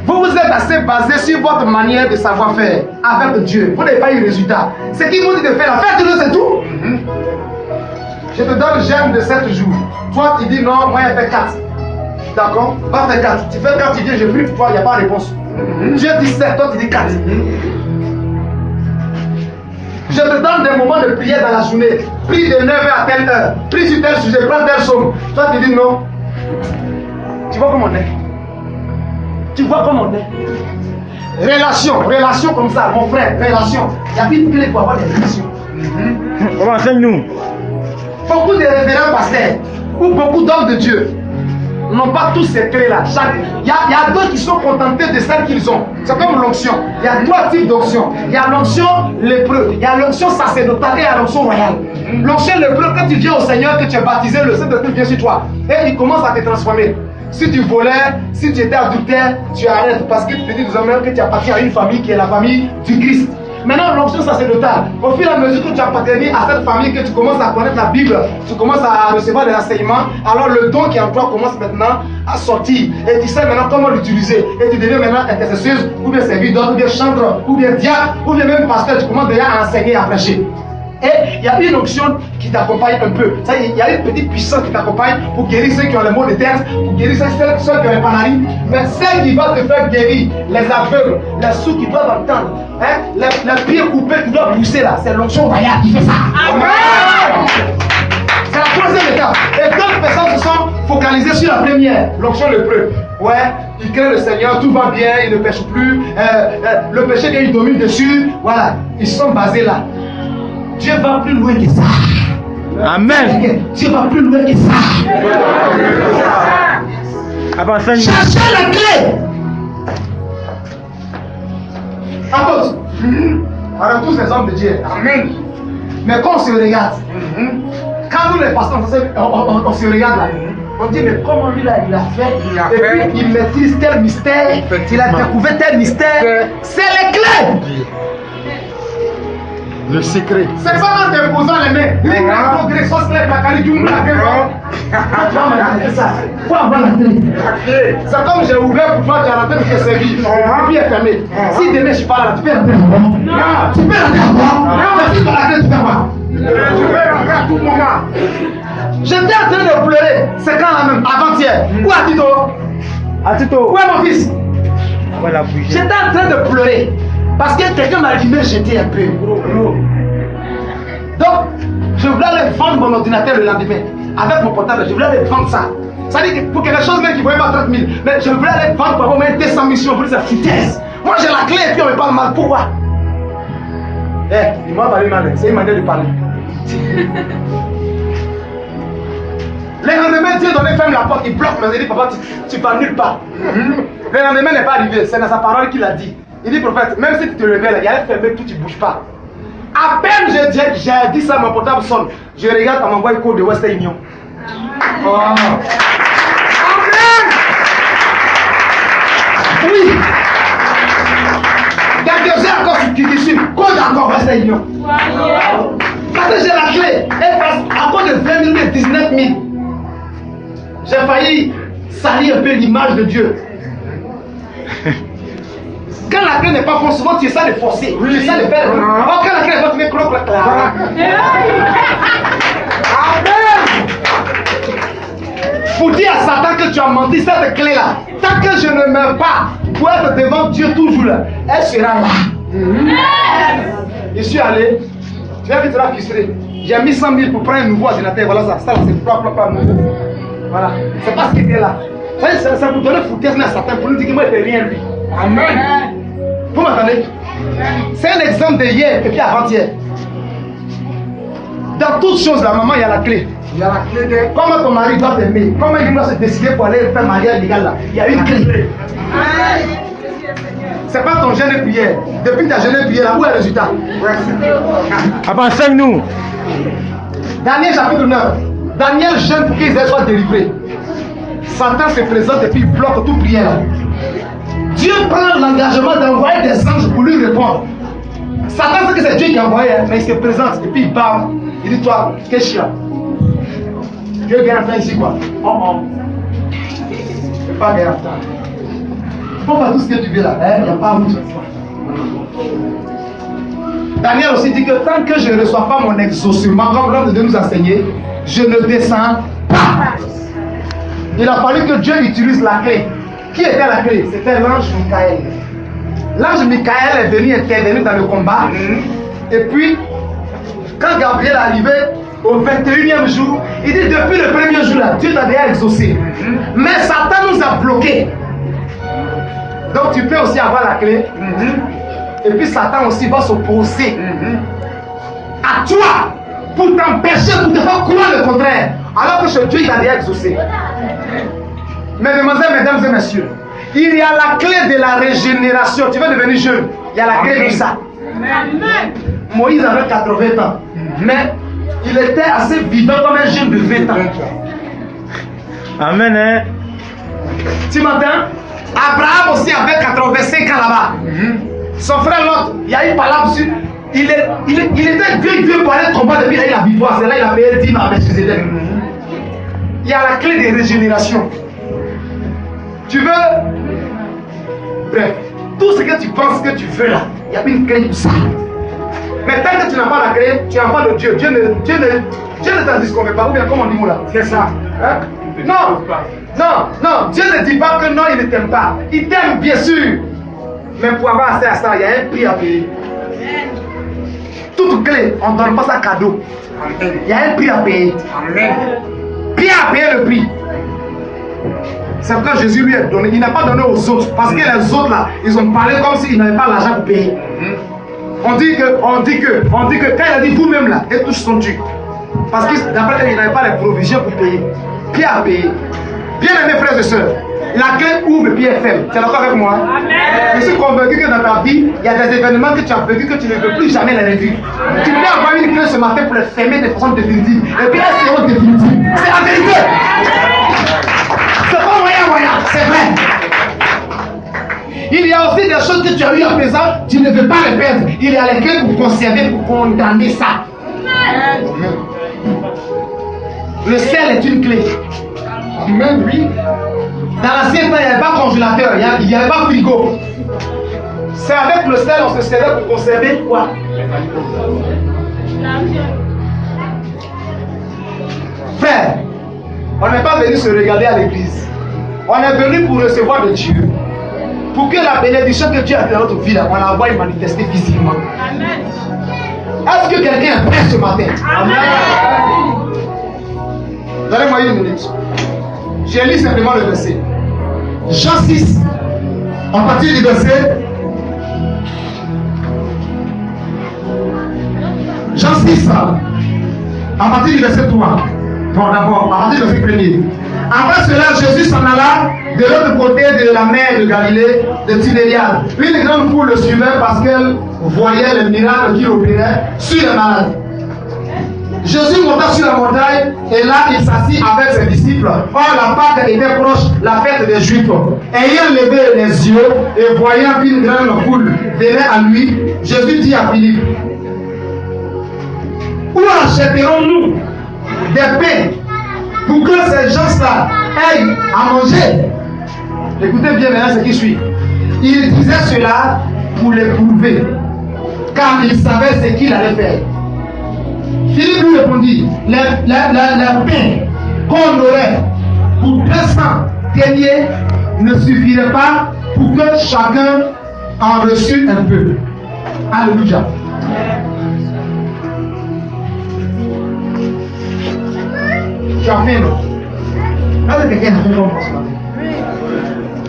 Vous vous êtes assez basé sur votre manière de savoir faire avec Dieu. Vous n'avez pas eu de résultat. Ce qu'il vous dit de faire, faites-le, c'est tout. Je te donne le jeûne de 7 jours. Toi, tu dis non, moi, je fais 4. D'accord? Va faire 4. Tu fais 4, tu dis je prie pour toi, il n'y a pas de réponse. Dieu dit 7, toi, tu dis 4. Je te donne des moments de prière dans la journée. Prie de 9h à telle heure. Prie sur tel sujet, prends tel somme. Toi, tu dis non. Tu vois comment on est? Tu vois comment on est? Relation comme ça, mon frère, relation. Il y a une clé pour avoir des relations. Comment enseigne-nous? Beaucoup de révérends pasteurs ou beaucoup d'hommes de Dieu n'ont pas tous ces clés-là. Il y a d'autres qui sont contentés de celles qu'ils ont. C'est comme l'onction. Il y a 3 types d'onction. Il y a l'onction lépreux, il y a l'onction sacerdotale et il y a l'onction royale. L'onction lépreux, quand tu viens au Seigneur, que tu es baptisé, le Saint-Esprit vient sur toi et il commence à te transformer. Si tu volais, si tu étais adultère, tu arrêtes parce que tu te dis désormais que tu appartiens à une famille qui est la famille du Christ. Maintenant, l'onction sacerdotale, au fur et à mesure que tu appartiens à cette famille, que tu commences à connaître la Bible, tu commences à recevoir des enseignements, alors le don qui est en toi commence maintenant à sortir. Et tu sais maintenant comment l'utiliser. Et tu deviens maintenant intercesseuse, ou bien serviteur, ou bien chantre, ou bien diacre, ou bien même pasteur, tu commences déjà à enseigner, à prêcher. Et il y a une onction qui t'accompagne un peu. Il y a une petite puissance qui t'accompagne pour guérir ceux qui ont les maux de tête, pour guérir ceux qui ont les maladies. Mais celle qui va te faire guérir, les aveugles, les sourds qui doivent entendre, les pieds coupés qui doivent pousser là, c'est l'onction royale qui fait ça. Amen. C'est la 3e étape. Et d'autres personnes se sont focalisées sur la première, l'onction lépreux. Ouais, il crée le Seigneur, tout va bien, il ne pêche plus, le péché qu'il domine dessus, voilà, ils sont basés là. Dieu va plus loin que ça. Amen. Dieu va plus loin que ça. Cherchez la clé. Apôtre. Alors tous les hommes de Dieu. Amen. Mais quand on se regarde, quand nous les pasteurs, on se regarde là, on dit mais comment lui là il a fait, et puis il maîtrise tel mystère, il a découvert tel mystère. C'est les clés. Le secret. C'est pas en t'imposant les mains. Les grands progrès sont clairs, la qualité du monde. Tu vas m'arrêter ça. Il faut avoir la clé. C'est comme j'ai ouvert pour toi, tu as rentré pour te servir. Et puis elle est fermée. Si demain je suis pas là, tu peux rentrer avant. Non. Tu peux rentrer avant. Non. Si tu as la clé, tu peux voir. Je vais rentrer à tout moment. J'étais en train de pleurer. C'est quand la même? Avant-hier. Où est Tito? À Tito. Où est mon fils? Voilà, j'étais en train de pleurer. Parce que quelqu'un m'a dit, mais j'étais un peu. Donc, je voulais aller vendre mon ordinateur le lendemain. Avec mon portable, je voulais aller vendre ça. Ça dit que pour quelque chose même qui ne vaut pas 30 000. Mais je voulais aller vendre pour avoir 200 000 pour sa foutaise. Moi j'ai la clé et puis on me parle mal. Pourquoi? Il m'a parlé mal. C'est une manière de parler. Le lendemain, Dieu donnait ferme la porte, il bloque, mais il dit, papa, tu parles nulle part. Le lendemain n'est pas arrivé, c'est dans sa parole qu'il a dit. Il dit, prophète, même si tu te révèles, il y a un fermé, tout, tu ne bouges pas. À peine j'ai dit ça, mon portable sonne. Je regarde, on m'envoie le code de Western Union. Oh. Oui. Quelques heures encore, tu dis dessus. Code encore Western Union. Parce que j'ai la clé. Et à cause de 20 000 et 19 000, j'ai failli salir un peu l'image de Dieu. Quand la clé n'est pas forte, souvent tu essaies de forcer. Tu essaies de faire. Quand la clé est forte, tu mets cloc, cloc, cloc. Amen. Pour dire à Satan que tu as menti, cette clé-là, tant que je ne meurs pas, pour être devant Dieu toujours là, elle sera là. Je suis allé, tu vas vite frustré. J'ai mis 100 000 pour prendre un nouveau ordinateur. Voilà ça, ça là, c'est plat, plat, plat. Voilà, c'est pas ce qui était là. Ça vous donne foutaise à Satan pour nous dire que moi je ne fais rien lui. Amen. Vous m'entendez? C'est un exemple de hier et puis avant-hier. Dans toutes choses, la maman, il y a la clé. Il y a la clé de comment ton mari doit t'aimer. Comment il doit se décider pour aller faire mariage légal là. Il y a une clé. C'est pas ton jeûne de prière. Depuis ta jeûne de prière, là, où est le résultat? Enseigne-nous. Daniel chapitre 9. Daniel jeûne pour qu'Israël soit délivré. Satan se présente et puis il bloque toute prière. Dieu prend l'engagement d'envoyer des anges pour lui répondre. Satan sait que c'est Dieu qui a envoyé, mais il se présente et puis il parle. Il dit, toi, qu'est-ce qu'il y a? Dieu vient entendre ici quoi? Oh oh. Je ne peux pas bien entendre. prends pas tout ce que tu veux là. Il n'y a pas route. Daniel aussi dit que tant que je ne reçois pas mon exaucement, comme l'homme de Dieu nous a enseigné, je ne descends pas. Il a fallu que Dieu utilise la clé. Qui était la clé? C'était l'ange Michael. L'ange Michael est venu intervenir dans le combat. Et puis, quand Gabriel est arrivé au 21e jour, il dit depuis le premier jour là, Dieu t'a déjà exaucé. Mais Satan nous a bloqués. Donc tu peux aussi avoir la clé. Et puis Satan aussi va s'opposer à toi pour t'empêcher, pour te faire croire le contraire. Alors que ce Dieu il t'a déjà exaucé. Mesdemoiselles, mesdames et messieurs, il y a la clé de la régénération. Tu veux devenir jeune, il y a la clé de ça. Moïse avait 80 ans, mais il était assez vivant comme un jeune de 20 ans. Amen. Hein? Tu m'entends? Abraham aussi avait 85 ans là-bas. Son frère Lot, il y a eu par là-dessus. Il était vieux pour aller combattre depuis la victoire. C'est là qu'il a payé 10 ans avec ses élèves. Il y a la clé de régénération. Tu veux? Bref, tout ce que tu penses que tu veux là, il y a une clé pour ça. Mais tant que tu n'as pas la clé, tu n'as pas de Dieu. Dieu ne t'en disconvient pas. Ou bien comment on dit là? C'est ça. Hein? Non, non, non. Dieu ne dit pas que non, il ne t'aime pas. Il t'aime bien sûr. Mais pour avoir accès à ça, il y a un prix à payer. Toute clé, on ne donne pas ça cadeau. Il y a un prix à payer. Qui a payé le prix? C'est pourquoi Jésus lui a donné. Il n'a pas donné aux autres. Parce que les autres là, ils ont parlé comme s'ils n'avaient pas l'argent pour payer. On dit que quand il a dit vous-même là, et tous sont dus. Parce que d'après eux, ils n'avaient pas les provisions pour payer. Qui a payé? Bien aimés frères et sœurs, la clé ouvre et puis est ferme. Tu es d'accord avec moi? Je suis convaincu que dans ta vie, il y a des événements que tu as vécu que tu ne veux plus jamais les revivre. Tu peux avoir une clé ce matin pour les fermer de façon définitive. Et puis elles seront définitives. C'est la vérité. C'est pas moyen, c'est vrai. Il y a aussi des choses que tu as eues à présent, tu ne veux pas les perdre. Il y a les clés pour conserver, pour condamner ça. Le sel est une clé. Amen, oui. Dans l'ancien temps, il n'y avait pas congélateur, il n'y avait pas frigo. C'est avec le sel on se servait pour conserver quoi? Frère, on n'est pas venu se regarder à l'église. On est venu pour recevoir de Dieu. Pour que la bénédiction que Dieu a fait dans notre vie, on la voit manifester physiquement. Amen. Est-ce que quelqu'un est prêt ce matin? Amen. Donnez-moi une minute. Je lis simplement le verset. Jean 6, à partir du verset. Jean 6, à partir du verset 3. Bon, d'abord, à partir du verset 1er. Après cela, Jésus s'en alla de l'autre côté de la mer de Galilée, de Tibériade. Une grande foule le suivait parce qu'elle voyait les miracles qu'il opérait sur les malades. Jésus monta sur la montagne et là il s'assit avec ses disciples. Or la Pâque était proche, la fête des Juifs. Ayant levé les yeux et voyant qu'une grande foule venait à lui, Jésus dit à Philippe: où achèterons-nous des pains pour que ces gens-là aillent à manger? Écoutez bien maintenant ce qui suit. Il disait cela pour les prouver, car il savait ce qu'il allait faire. Philippe lui répondit: les pains qu'on aurait pour 200 deniers ne suffirait pas pour que chacun en reçût un peu. Alléluia. Tu as faim, non? Est-ce que quelqu'un a faim comme ce matin?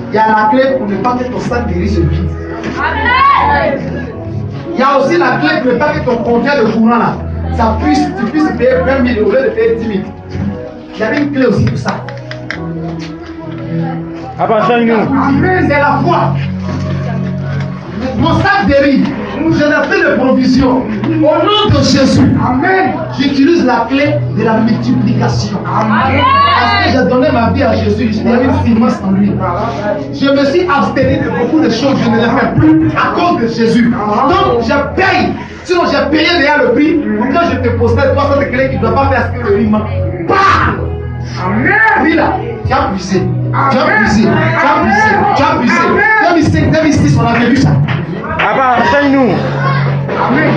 Il y a la clé pour ne pas que ton sac guérisse se vide. Il y a aussi la clé pour ne pas que ton compteur de courant là, tu puisses payer 20 000 au lieu de payer 10 000. Il y avait une clé aussi pour ça. C'est la foi. Mon sac de riz, je n'ai plus de provision. Au nom de Jésus, amen. J'utilise la clé de la multiplication. Amen. Parce que j'ai donné ma vie à Jésus, je n'ai une semence en lui. Je me suis abstenu de beaucoup de choses, je ne les fais plus à cause de Jésus. Donc je paye. Sinon j'ai payé déjà le prix pour que je te possède toi cette clé qui ne doit pas faire ce que le riz manque. Amen. Oui là, tu as puisé. Tu as puisé. Tu as puisé. Tu as puisé. Tu as mis 5, tu as mis 6, on avait vu ça. Papa, enseigne-nous. Amen.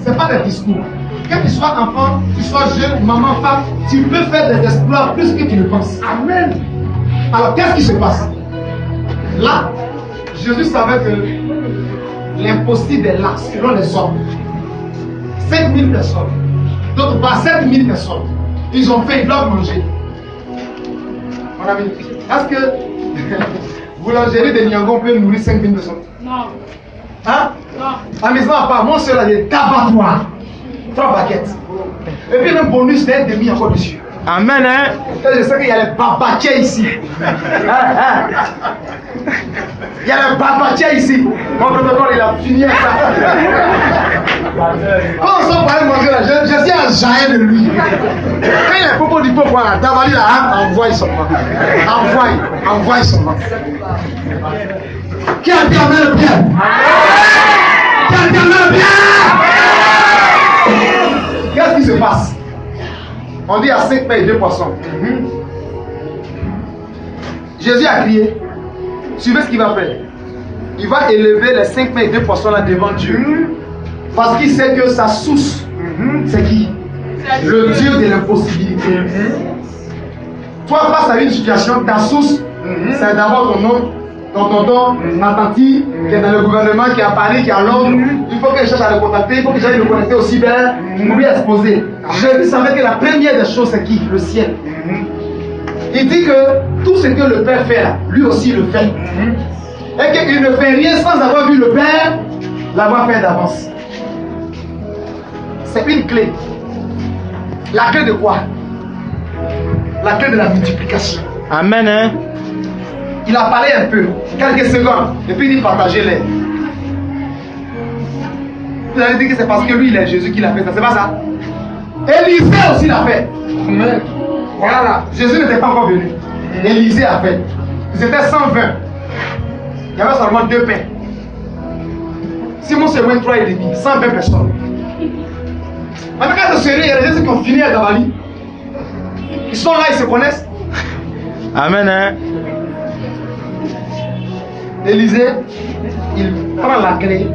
C'est pas des discours. Que tu sois enfant, tu sois jeune, maman, femme, tu peux faire des exploits plus que tu ne penses. Amen. Alors qu'est-ce qui se passe? Là, Jésus savait que l'impossible est là, selon les hommes. 5000 personnes, d'autres pas 7000 personnes. Ils ont fait, ils doivent manger. Mon ami, est-ce que boulangerie de Niangon peut nourrir 5000 personnes? Non. Hein? Non. Amusement à part, mon seul a des tabac-toi. 3 baguettes. Et puis le bonus d'un demi encore dessus. Amen, hein? Et je sais qu'il y a les babatiers ici. Il y a les babatiers ici. Mon protocole, il a fini avec ça. Quand on s'en parlait manger là, je suis en jaillet de lui. Quand il y a un propos du peuple, voilà, Davali là, envoie son nom. Envoie son nom. Qui a dit amen le bien? Qui a dit amen le bien? Qu'est-ce qui se passe? On dit à 5 pains et 2 poissons. Jésus a crié. Suivez ce qu'il va faire. Il va élever les 5 pains et 2 poissons là devant Dieu. Parce qu'il sait que sa source, c'est qui? Le Dieu de l'impossibilité. Toi, face à une situation, ta source, c'est d'abord ton oncle, ton tonton, ma tante, qui est dans le gouvernement, qui est à Paris, qui est à Londres. Il faut qu'elle cherche à le contacter, il faut que j'aille le connecter au cyber pour lui exposer. Jésus savait que la première des choses, c'est qui? Le ciel. Il dit que tout ce que le Père fait là, lui aussi le fait. Et qu'il ne fait rien sans avoir vu le Père l'avoir fait d'avance. C'est une clé. La clé de quoi? La clé de la multiplication. Amen, hein? Il a parlé un peu, quelques secondes, et puis il dit partagez-les. Vous allez dire que c'est parce que lui, il est Jésus qui l'a fait ça, c'est pas ça? Élisée aussi l'a fait. Voilà, Jésus n'était pas encore venu. Élisée a fait. Ils étaient 120. Il y avait seulement 2 pains. Simon c'est moins 3 et demi, 120 personnes. Maintenant, quand c'est sérieux, il y a des gens qui ont fini à Davali. Ils sont là, ils se connaissent. Amen, hein? Élisée, il prend la clé